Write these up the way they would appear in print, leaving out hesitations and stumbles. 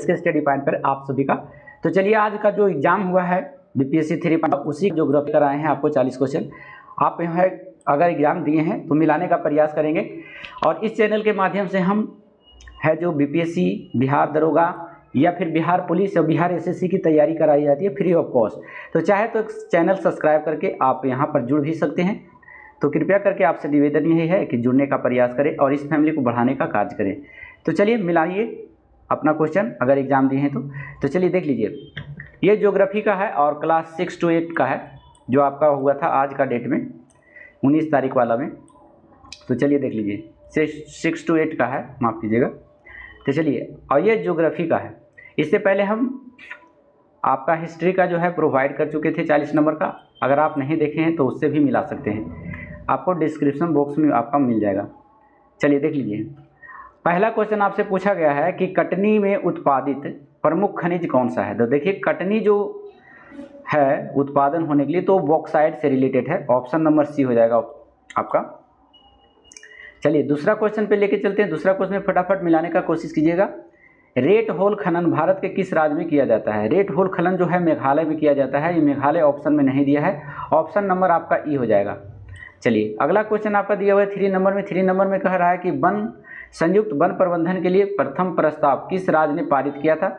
इसके study point पर आप सभी का। तो चलिए आज का जो एग्जाम हुआ है बीपीएससी 3 उसी ज्योग्राफी कराए हैं आपको 40 क्वेश्चन। आप जो है अगर एग्जाम दिए हैं तो मिलाने का प्रयास करेंगे और इस चैनल के माध्यम से हम है जो बीपीएससी, बिहार दरोगा या फिर बिहार पुलिस या बिहार एसएससी की तैयारी कराई जाती है फ्री ऑफ कॉस्ट। तो चाहे तो चैनल सब्सक्राइब करके आप यहाँ पर जुड़ भी सकते हैं। तो कृपया करके आपसे निवेदन यही है कि जुड़ने का प्रयास करें और इस फैमिली को बढ़ाने का कार्य करें। तो चलिए मिलाइए अपना क्वेश्चन अगर एग्जाम दिए हैं तो चलिए देख लीजिए। ये ज्योग्राफी का है और क्लास 6 to 8 का है जो आपका हुआ था आज का डेट में 19 तारीख वाला में। तो चलिए देख लीजिए 6 to 8 का है, माफ़ कीजिएगा। तो चलिए और ये ज्योग्राफी का है। इससे पहले हम आपका हिस्ट्री का जो है प्रोवाइड कर चुके थे 40 नंबर का। अगर आप नहीं देखे हैं तो उससे भी मिला सकते हैं, आपको डिस्क्रिप्शन बॉक्स में आपका मिल जाएगा। चलिए देख लीजिए। पहला क्वेश्चन आपसे पूछा गया है कि कटनी में उत्पादित प्रमुख खनिज कौन सा है। तो देखिए कटनी जो है उत्पादन होने के लिए तो बॉक्साइट से रिलेटेड है। ऑप्शन नंबर सी हो जाएगा आपका। चलिए दूसरा क्वेश्चन पे लेके चलते हैं। दूसरा क्वेश्चन में फटाफट मिलाने का कोशिश कीजिएगा। रेट होल खनन भारत के किस राज्य में किया जाता है। रेट होल खनन जो है मेघालय में किया जाता है। ये मेघालय ऑप्शन में नहीं दिया है, ऑप्शन नंबर आपका ई हो जाएगा। चलिए अगला क्वेश्चन आपका दिया हुआ है 3 नंबर में। 3 नंबर में कह रहा है कि संयुक्त वन प्रबंधन के लिए प्रथम प्रस्ताव किस राज्य ने पारित किया था।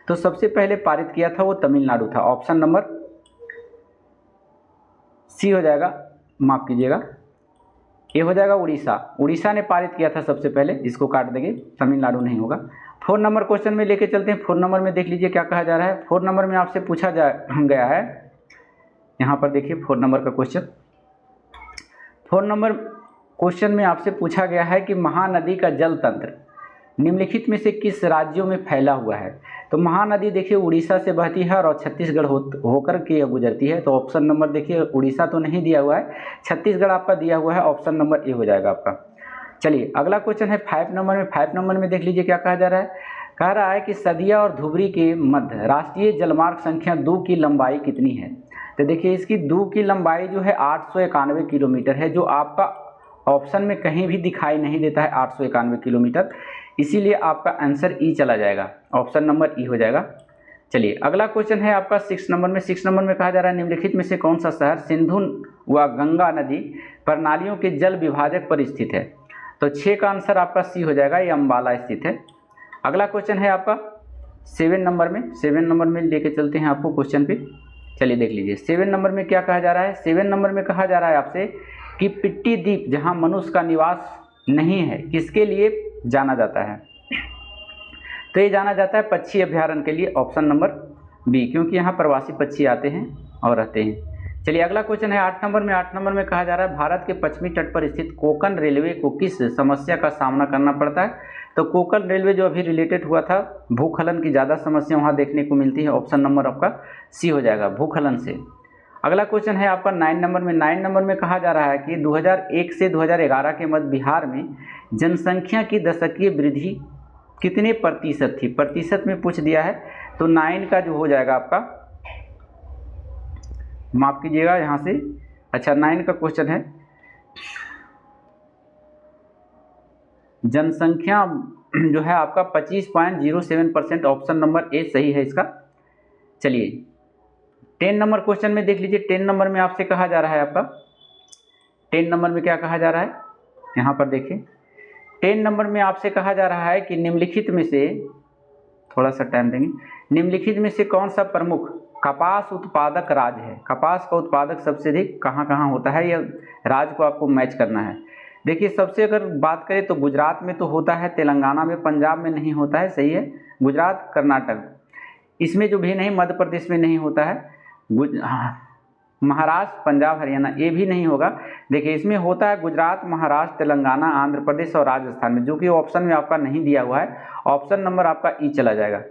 तो सबसे पहले पारित किया था वो तमिलनाडु था। ऑप्शन नंबर सी हो जाएगा, माफ कीजिएगा ये हो जाएगा उड़ीसा। उड़ीसा ने पारित किया था सबसे पहले, इसको काट देंगे, तमिलनाडु नहीं होगा। 4 नंबर क्वेश्चन में लेके चलते हैं। 4 नंबर में देख लीजिए क्या कहा जा रहा है। 4 नंबर में आपसे पूछा गया है, यहाँ पर देखिए 4 नंबर का क्वेश्चन। 4 नंबर क्वेश्चन में आपसे पूछा गया है कि महानदी का जल तंत्र निम्नलिखित में से किस राज्यों में फैला हुआ है। तो महानदी देखिए उड़ीसा से बहती है और छत्तीसगढ़ होकर के गुजरती है। तो ऑप्शन नंबर देखिए उड़ीसा तो नहीं दिया हुआ है, छत्तीसगढ़ आपका दिया हुआ है। ऑप्शन नंबर ए हो जाएगा आपका। चलिए अगला क्वेश्चन है 5 नंबर में। 5 नंबर में देख लीजिए क्या कहा जा रहा है। कह रहा है कि सदिया और धुबरी के मध्य राष्ट्रीय जलमार्ग संख्या 2 की लंबाई कितनी है। तो देखिए इसकी 2 की लंबाई जो है 891 किलोमीटर है, जो आपका ऑप्शन में कहीं भी दिखाई नहीं देता है 891 किलोमीटर, इसीलिए आपका आंसर ई चला जाएगा। ऑप्शन नंबर ई हो जाएगा। चलिए अगला क्वेश्चन है आपका 6 नंबर में। 6 नंबर में कहा जा रहा है निम्नलिखित में से कौन सा शहर सिंधु व गंगा नदी प्रणालियों के जल विभाजक पर स्थित है। तो 6 का आंसर आपका सी हो जाएगा, ये अम्बाला स्थित है। अगला क्वेश्चन है आपका 7 नंबर में। 7 नंबर में लेके चलते हैं आपको क्वेश्चन पे। चलिए देख लीजिए 7 नंबर में क्या कहा जा रहा है। 7 नंबर में कहा जा रहा है आपसे कि पिट्टी द्वीप जहां मनुष्य का निवास नहीं है किसके लिए जाना जाता है। तो ये जाना जाता है पक्षी अभ्यारण्य के लिए। ऑप्शन नंबर बी, क्योंकि यहाँ प्रवासी पक्षी आते हैं और रहते हैं। चलिए अगला क्वेश्चन है 8 नंबर में। 8 नंबर में कहा जा रहा है भारत के पश्चिमी तट पर स्थित कोंकण रेलवे को किस समस्या का सामना करना पड़ता है। तो कोंकण रेलवे जो अभी रिलेटेड हुआ था, भूखलन की ज़्यादा समस्या वहाँ देखने को मिलती है। ऑप्शन नंबर आपका सी हो जाएगा, भूखलन से। अगला क्वेश्चन है आपका 9 नंबर में। 9 नंबर में कहा जा रहा है कि 2001 से 2011 के मध्य बिहार में जनसंख्या की दशकीय वृद्धि कितने प्रतिशत थी। प्रतिशत में पूछ दिया है तो 9 का जो हो जाएगा आपका, माफ कीजिएगा यहाँ से, अच्छा 9 का क्वेश्चन है जनसंख्या जो है आपका 25.07%। ऑप्शन नंबर ए सही है इसका। चलिए 10 नंबर क्वेश्चन में देख लीजिए। 10 नंबर में आपसे कहा जा रहा है आपका 10 नंबर में क्या कहा जा रहा है, यहाँ पर देखिए 10 नंबर में आपसे कहा जा रहा है कि निम्नलिखित में से, थोड़ा सा टाइम देंगे, निम्नलिखित में से कौन सा प्रमुख कपास उत्पादक राज्य है। कपास का उत्पादक सबसे अधिक कहाँ कहाँ होता है, यह राज्य को आपको मैच करना है। देखिए सबसे अगर बात करें तो गुजरात में तो होता है, तेलंगाना में, पंजाब में नहीं होता है, सही है, गुजरात कर्नाटक, इसमें जो भी नहीं, मध्य प्रदेश में नहीं होता है, महाराष्ट्र, पंजाब, हरियाणा ये भी नहीं होगा। देखिए इसमें होता है गुजरात, महाराष्ट्र, तेलंगाना, आंध्र प्रदेश और राजस्थान में, जो कि ऑप्शन में आपका नहीं दिया हुआ है। ऑप्शन नंबर आपका ई चला जाएगा।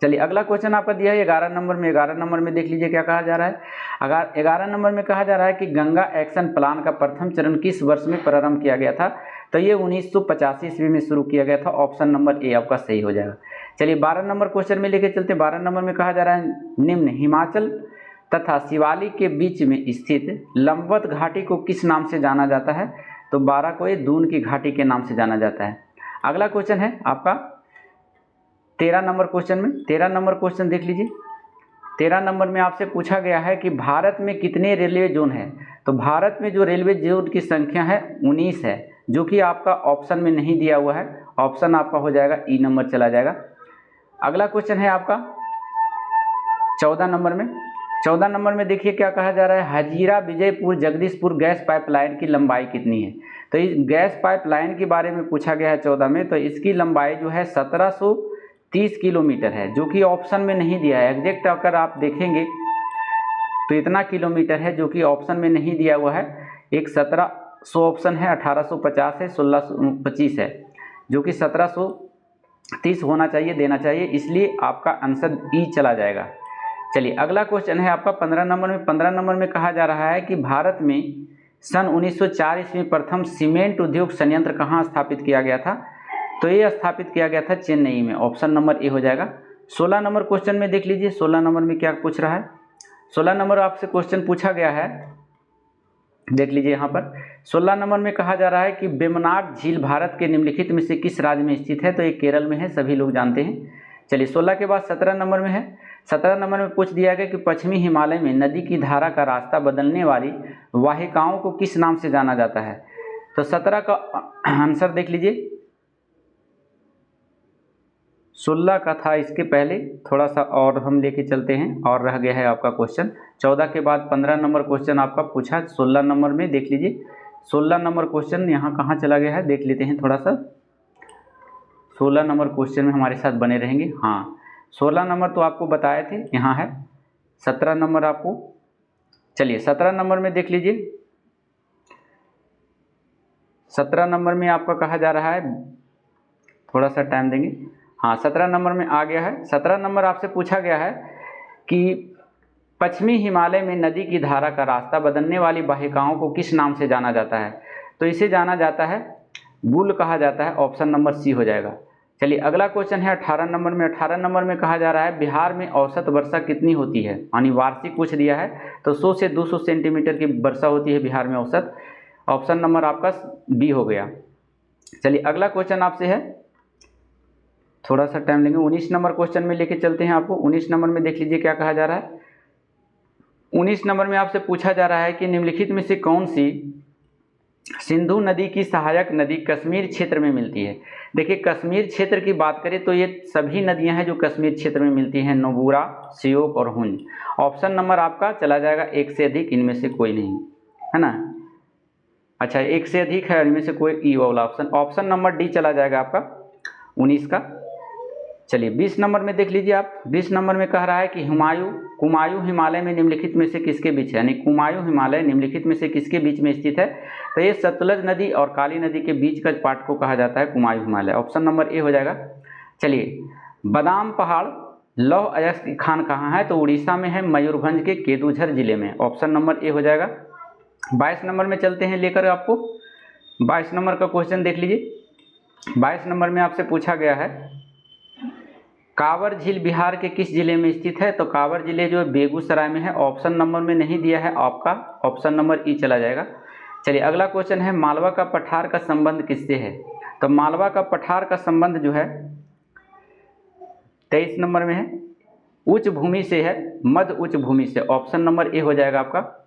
चलिए अगला क्वेश्चन आपका दिया है 11 नंबर में। 11 नंबर में देख लीजिए क्या कहा जा रहा है। अगर 11 नंबर में कहा जा रहा है कि गंगा एक्शन प्लान का प्रथम चरण किस वर्ष में प्रारंभ किया गया था। तो ये 1985 ईस्वी में शुरू किया गया था। ऑप्शन नंबर ए आपका सही हो जाएगा। चलिए 12 नंबर क्वेश्चन में लेके चलते हैं। 12 नंबर में कहा जा रहा है निम्न हिमाचल तथा शिवालिक के बीच में स्थित लंबवत घाटी को किस नाम से जाना जाता है। तो 12 को ये दून की घाटी के नाम से जाना जाता है। अगला क्वेश्चन है आपका 13 नंबर क्वेश्चन में, 13 नंबर क्वेश्चन देख लीजिए। 13 नंबर में आपसे पूछा गया है कि भारत में कितने रेलवे जोन है। तो भारत में जो रेलवे जोन की संख्या है 19 है, जो कि आपका ऑप्शन में नहीं दिया हुआ है। ऑप्शन आपका हो जाएगा ई नंबर चला जाएगा। अगला क्वेश्चन है आपका 14 नंबर में। 14 नंबर में देखिए क्या कहा जा रहा है, हजीरा विजयपुर जगदीशपुर गैस पाइपलाइन की लंबाई कितनी है। तो इस गैस पाइपलाइन के बारे में पूछा गया है 14 में। तो इसकी लंबाई जो है 1730 किलोमीटर है, जो कि ऑप्शन में नहीं दिया है। एग्जैक्ट अगर आप देखेंगे तो इतना किलोमीटर है, जो कि ऑप्शन में नहीं दिया हुआ है। एक 1700 ऑप्शन है, 1850 है, 1625 है, जो कि 1730 होना चाहिए, देना चाहिए, इसलिए आपका आंसर ई चला जाएगा। चलिए अगला क्वेश्चन है आपका 15 नंबर में। 15 नंबर में कहा जा रहा है कि भारत में सन 1904 ईस्वी में प्रथम सीमेंट उद्योग संयंत्र कहाँ स्थापित किया गया था। तो ये स्थापित किया गया था चेन्नई में। ऑप्शन नंबर ए हो जाएगा। 16 नंबर क्वेश्चन में देख लीजिए, 16 नंबर में क्या पूछ रहा है। 16 नंबर आपसे क्वेश्चन पूछा गया है, देख लीजिए यहाँ पर। 16 नंबर में कहा जा रहा है कि वेम्बनाड झील भारत के निम्नलिखित में से किस राज्य में स्थित है। तो ये केरल में है, सभी लोग जानते हैं। चलिए 16 के बाद 17 नंबर में है। 17 नंबर में पूछ दिया गया कि पश्चिमी हिमालय में नदी की धारा का रास्ता बदलने वाली वाहिकाओं को किस नाम से जाना जाता है। तो 17 का आंसर देख लीजिए। 16 का था, इसके पहले थोड़ा सा और हम लेके चलते हैं, और रह गया है आपका क्वेश्चन। 14 के बाद 15 नंबर क्वेश्चन आपका पूछा 16 नंबर में, देख लीजिए। 16 नंबर क्वेश्चन यहाँ कहाँ चला गया है, देख लेते हैं थोड़ा सा। 16 नंबर क्वेश्चन में हमारे साथ बने रहेंगे। हाँ 16 नंबर तो आपको बताए थे, यहाँ है। 17 नंबर आपको, चलिए 17 नंबर में देख लीजिए। 17 नंबर में आपका कहा जा रहा है, थोड़ा सा टाइम देंगे। हाँ 17 नंबर में आ गया है। 17 नंबर आपसे पूछा गया है कि पश्चिमी हिमालय में नदी की धारा का रास्ता बदलने वाली वाहिकाओं को किस नाम से जाना जाता है। तो इसे जाना जाता है, बुल कहा जाता है। ऑप्शन नंबर सी हो जाएगा। चलिए अगला क्वेश्चन है 18 नंबर में। 18 नंबर में कहा जा रहा है बिहार में औसत वर्षा कितनी होती है, यानी वार्षिक पूछ दिया है। तो 100 से 200 सेंटीमीटर की वर्षा होती है बिहार में औसत। ऑप्शन नंबर आपका बी हो गया। चलिए अगला क्वेश्चन आपसे है, थोड़ा सा टाइम लेंगे। 19 नंबर क्वेश्चन में लेके चलते हैं आपको। 19 नंबर में देख लीजिए क्या कहा जा रहा है। 19 नंबर में आपसे पूछा जा रहा है कि निम्नलिखित में से कौन सी सिंधु नदी की सहायक नदी कश्मीर क्षेत्र में मिलती है। देखिए कश्मीर क्षेत्र की बात करें तो ये सभी नदियां हैं जो कश्मीर क्षेत्र में मिलती हैं, नोबूरा, श्योक और हुंज। ऑप्शन नंबर आपका चला जाएगा एक से अधिक, इनमें से कोई नहीं है ना। अच्छा एक से अधिक है, इनमें से कोई ई वाला ऑप्शन। ऑप्शन नंबर डी चला जाएगा आपका 19 का। चलिए 20 नंबर में देख लीजिए आप। 20 नंबर में कह रहा है कि कुमायूं हिमालय में निम्नलिखित में से किसके बीच है, यानी कुमायूं हिमालय निम्नलिखित में से किसके बीच में स्थित है। तो ये सतलज नदी और काली नदी के बीच का पार्ट को कहा जाता है Kumaon Himalaya. Option number A हो जाएगा। चलिए बादाम पहाड़ लौह अयस्क खान कहाँ है। तो उड़ीसा में है, मयूरभंज के केदुझर जिले में। ऑप्शन नंबर ए हो जाएगा। 22 नंबर में चलते हैं लेकर आपको। 22 नंबर का क्वेश्चन देख लीजिए। 22 नंबर में आपसे पूछा गया है कांवर झील बिहार के किस जिले में स्थित है। तो कांवर जिले जो है बेगूसराय में है। ऑप्शन नंबर में नहीं दिया है आपका, ऑप्शन नंबर ई चला जाएगा। चलिए अगला क्वेश्चन है मालवा का पठार का संबंध किससे है। तो मालवा का पठार का संबंध जो है 23 नंबर में है, उच्च भूमि से है, मध्य उच्च भूमि से। ऑप्शन नंबर ए हो जाएगा आपका।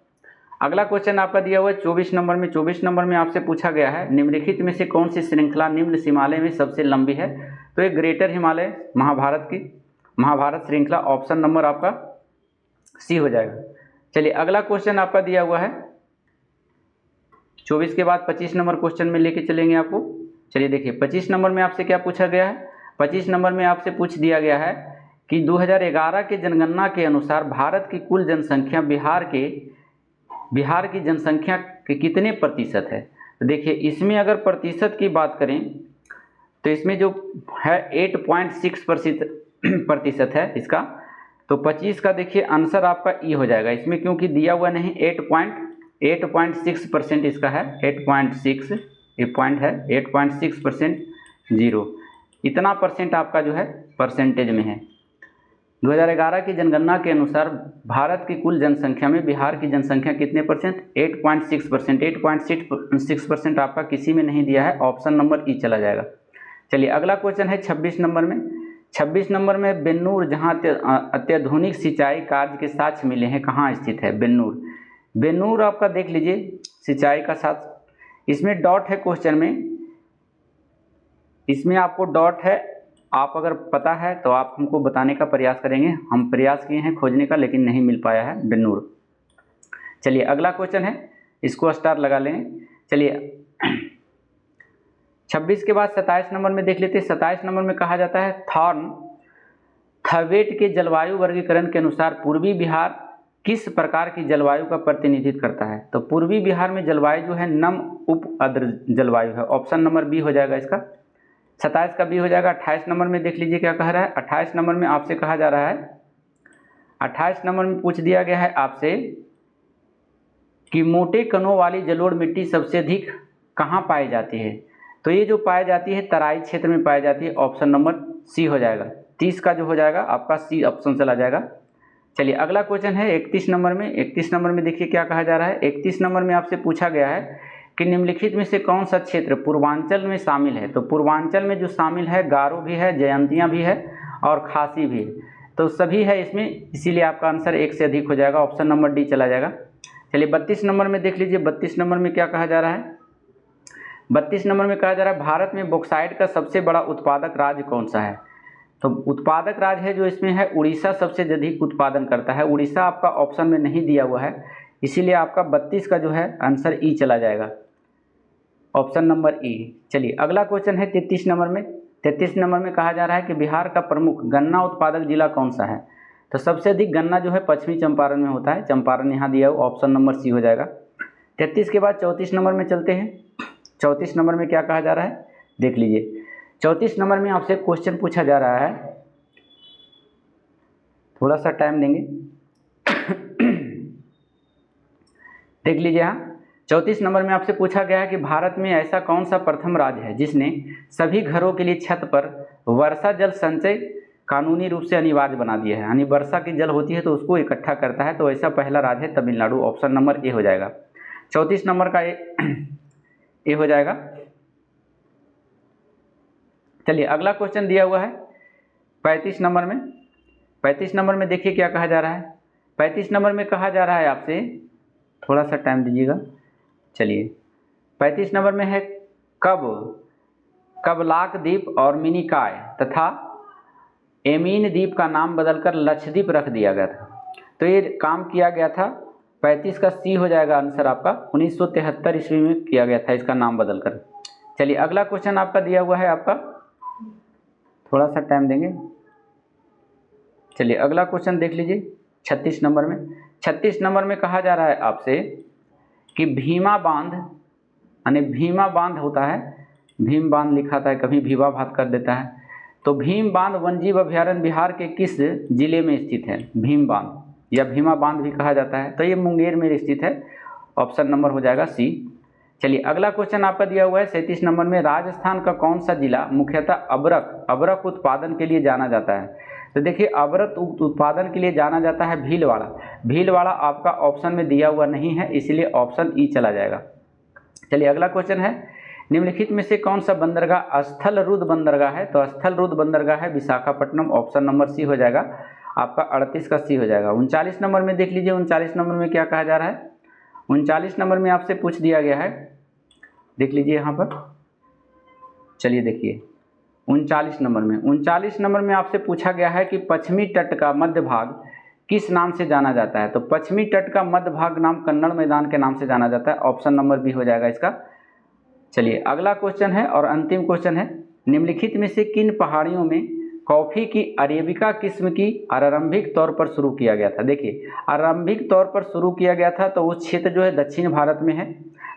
अगला क्वेश्चन आपका दिया हुआ है 24 नंबर में। 24 नंबर में आपसे पूछा गया है निम्नलिखित में से कौन सी श्रृंखला निम्न हिमालय में सबसे लंबी है। तो ये ग्रेटर हिमालय महाभारत श्रृंखला। ऑप्शन नंबर आपका सी हो जाएगा। चलिए अगला क्वेश्चन आपका दिया हुआ है 24 के बाद 25 नंबर क्वेश्चन में लेके चलेंगे आपको। चलिए देखिए 25 नंबर में आपसे क्या पूछा गया है। 25 नंबर में आपसे पूछ दिया गया है कि 2011 के जनगणना के अनुसार भारत की कुल जनसंख्या बिहार की जनसंख्या के कितने प्रतिशत है। तो देखिए इसमें अगर प्रतिशत की बात करें तो इसमें जो है 8.6 प्रतिशत है इसका। तो 25 का देखिए आंसर आपका ई हो जाएगा इसमें, क्योंकि दिया हुआ नहीं। 8.6% इसका है। 8.6 ये पॉइंट है, 8.6% 0 इतना परसेंट आपका जो है परसेंटेज में है। 2011 की जनगणना के अनुसार भारत की कुल जनसंख्या में बिहार की जनसंख्या कितने परसेंट, 8.6%। 8.6% आपका किसी में नहीं दिया है। ऑप्शन नंबर ई चला जाएगा। चलिए अगला क्वेश्चन है 26 नंबर में। 26 नंबर में बेन्नूर, जहाँ अत्याधुनिक सिंचाई कार्य के साक्ष्य मिले हैं, कहाँ स्थित है बेन्नूर? बेन्नूर आपका देख लीजिए सिंचाई का साक्ष्य, इसमें डॉट है क्वेश्चन में, इसमें आपको डॉट है, आप अगर पता है तो आप हमको बताने का प्रयास करेंगे। हम प्रयास किए हैं खोजने का लेकिन नहीं मिल पाया है बेन्नूर। चलिए अगला क्वेश्चन है, इसको स्टार लगा लेंगे। चलिए 26 के बाद 27 नंबर में देख लेते हैं। 27 नंबर में कहा जाता है थॉर्न थवेट के जलवायु वर्गीकरण के अनुसार पूर्वी बिहार किस प्रकार की जलवायु का प्रतिनिधित्व करता है? तो पूर्वी बिहार में जलवायु जो है नम उप आर्द्र जलवायु है। ऑप्शन नंबर बी हो जाएगा इसका, 27 का बी हो जाएगा। 28 नंबर में देख लीजिए क्या कह रहा है। 28 नंबर में आपसे कहा जा रहा है, 28 नंबर में पूछ दिया गया है आपसे कि मोटे कणों वाली जलोढ़ मिट्टी सबसे अधिक कहाँ पाई जाती है? तो ये जो पाई जाती है तराई क्षेत्र में पाई जाती है। ऑप्शन नंबर सी हो जाएगा। 30 का जो हो जाएगा आपका सी ऑप्शन चला जाएगा। चलिए अगला क्वेश्चन है 31 नंबर में। 31 नंबर में देखिए क्या कहा जा रहा है। 31 नंबर में आपसे पूछा गया है कि निम्नलिखित में से कौन सा क्षेत्र पूर्वांचल में शामिल है? तो पूर्वांचल में जो शामिल है गारो भी है, जयंतियाँ भी है और खासी भी है, तो सभी है इसमें, इसीलिए आपका आंसर 1 से अधिक हो जाएगा। ऑप्शन नंबर डी चला जाएगा। चलिए 32 नंबर में देख लीजिए। 32 नंबर में क्या कहा जा रहा है? 32 नंबर में कहा जा रहा है भारत में बॉक्साइट का सबसे बड़ा उत्पादक राज्य कौन सा है? तो उत्पादक राज्य है जो इसमें है उड़ीसा सबसे अधिक उत्पादन करता है। उड़ीसा आपका ऑप्शन में नहीं दिया हुआ है, इसीलिए आपका 32 का जो है आंसर ई चला जाएगा। ऑप्शन नंबर ई। चलिए अगला क्वेश्चन है 33 नंबर में। 33 नंबर में कहा जा रहा है कि बिहार का प्रमुख गन्ना उत्पादक जिला कौन सा है? तो सबसे अधिक गन्ना जो है पश्चिमी चंपारण में होता है। चंपारण यहाँ दिया हुआ, ऑप्शन नंबर सी हो जाएगा। 33 के बाद 34 नंबर में चलते हैं। 34 नंबर में क्या कहा जा रहा है देख लीजिए। 34 नंबर में आपसे क्वेश्चन पूछा जा रहा है, थोड़ा सा टाइम देंगे देख लीजिए। यहाँ 34 नंबर में आपसे पूछा गया है कि भारत में ऐसा कौन सा प्रथम राज्य है जिसने सभी घरों के लिए छत पर वर्षा जल संचय कानूनी रूप से अनिवार्य बना दिया है, यानी वर्षा की जल होती है तो उसको इकट्ठा करता है। तो ऐसा पहला राज्य है तमिलनाडु। ऑप्शन नंबर ए हो जाएगा। 34 नंबर का ए हो जाएगा। चलिए अगला क्वेश्चन दिया हुआ है 35 नंबर में। 35 नंबर में देखिए क्या कहा जा रहा है। 35 नंबर में कहा जा रहा है आपसे, थोड़ा सा टाइम दीजिएगा। चलिए 35 नंबर में है कबलाक द्वीप और मिनिकॉय तथा एमीन द्वीप का नाम बदलकर लक्षद्वीप रख दिया गया था। तो ये काम किया गया था। 35 का सी हो जाएगा आंसर आपका। 1973 ईस्वी में किया गया था इसका नाम बदलकर। चलिए अगला क्वेश्चन आपका दिया हुआ है, आपका थोड़ा सा टाइम देंगे। चलिए अगला क्वेश्चन देख लीजिए 36 नंबर में। 36 नंबर में कहा जा रहा है आपसे कि भीमा बांध, यानी भीमा बांध होता है, भीम बांध लिखाता है, कभी भीवा भात कर देता है। तो भीम बांध वन्यजीव अभयारण्य बिहार के किस जिले में स्थित है? भीम बांध या भीमा बांध भी कहा जाता है। तो ये मुंगेर में स्थित है। ऑप्शन नंबर हो जाएगा सी। चलिए अगला क्वेश्चन आपका दिया हुआ है 37 नंबर में। राजस्थान का कौन सा जिला मुख्यतः अबरक उत्पादन के लिए जाना जाता है? तो देखिए अबरक उत्पादन के लिए जाना जाता है भीलवाड़ा। भीलवाड़ा आपका ऑप्शन में दिया हुआ नहीं है, इसलिए ऑप्शन ई चला जाएगा। चलिए अगला क्वेश्चन है, निम्नलिखित में से कौन सा बंदरगाह स्थलरुद्ध बंदरगाह है? तो स्थलरुद्ध बंदरगाह है विशाखापट्टनम। ऑप्शन नंबर सी हो जाएगा आपका। 38 का सी हो जाएगा। 39 नंबर में देख लीजिए। 39 नंबर में क्या कहा जा रहा है? 39 नंबर में आपसे पूछ दिया गया है, देख लीजिए यहाँ पर। चलिए देखिए 39 नंबर में, 39 नंबर में आपसे पूछा गया है कि पश्चिमी तट का मध्य भाग किस नाम से जाना जाता है? तो पश्चिमी तट का मध्य भाग नाम कन्नड़ मैदान के नाम से जाना जाता है। ऑप्शन नंबर बी हो जाएगा इसका। चलिए अगला क्वेश्चन है और अंतिम क्वेश्चन है, निम्नलिखित में से किन पहाड़ियों में कॉफ़ी की अरेबिका किस्म की आरंभिक तौर पर शुरू किया गया था? देखिए आरंभिक तौर पर शुरू किया गया था तो उस क्षेत्र जो है दक्षिण भारत में है।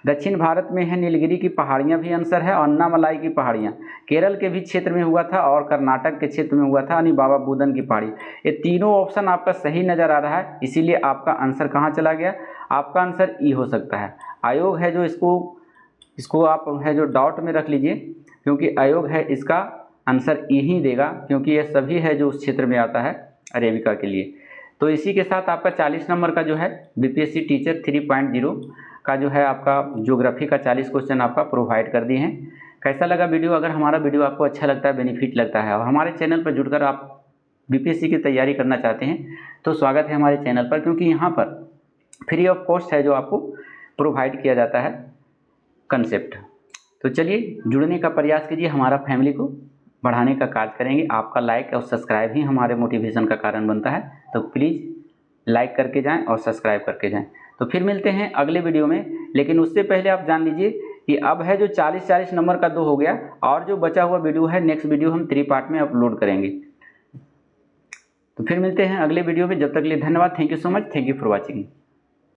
दक्षिण भारत में है नीलगिरी की पहाड़ियाँ भी आंसर है, और अन्नामलाई की पहाड़ियाँ केरल के भी क्षेत्र में हुआ था और कर्नाटक के क्षेत्र में हुआ था, यानी बाबा बुदन की पहाड़ी। ये तीनों ऑप्शन आपका सही नज़र आ रहा है, इसीलिए आपका आंसर कहाँ चला गया? आपका आंसर ई हो सकता है। आयोग है जो इसको आप है जो डॉट में रख लीजिए, क्योंकि आयोग है इसका आंसर ई ही देगा, क्योंकि ये सभी है जो उस क्षेत्र में आता है अरेबिका के लिए। तो इसी के साथ आपका 40 नंबर का जो है बीपीएससी टीचर 3.0 का जो है आपका ज्योग्राफी का 40 क्वेश्चन आपका प्रोवाइड कर दिए हैं। कैसा लगा वीडियो? अगर हमारा वीडियो आपको अच्छा लगता है, बेनिफिट लगता है और हमारे चैनल पर जुड़कर आप बीपीएससी की तैयारी करना चाहते हैं तो स्वागत है हमारे चैनल पर, क्योंकि यहाँ पर फ्री ऑफ कॉस्ट है जो आपको प्रोवाइड किया जाता है कंसेप्ट। तो चलिए जुड़ने का प्रयास कीजिए, हमारा फैमिली को बढ़ाने का कार्य करेंगे। आपका लाइक और सब्सक्राइब ही हमारे मोटिवेशन का कारण बनता है, तो प्लीज़ लाइक करके जाएं और सब्सक्राइब करके जाएं। तो फिर मिलते हैं अगले वीडियो में, लेकिन उससे पहले आप जान लीजिए कि अब है जो 40 नंबर का 2 हो गया, और जो बचा हुआ वीडियो है नेक्स्ट वीडियो हम 3 पार्ट में अपलोड करेंगे। तो फिर मिलते हैं अगले वीडियो में, जब तक के लिए धन्यवाद। Thank you so much, thank you for watching.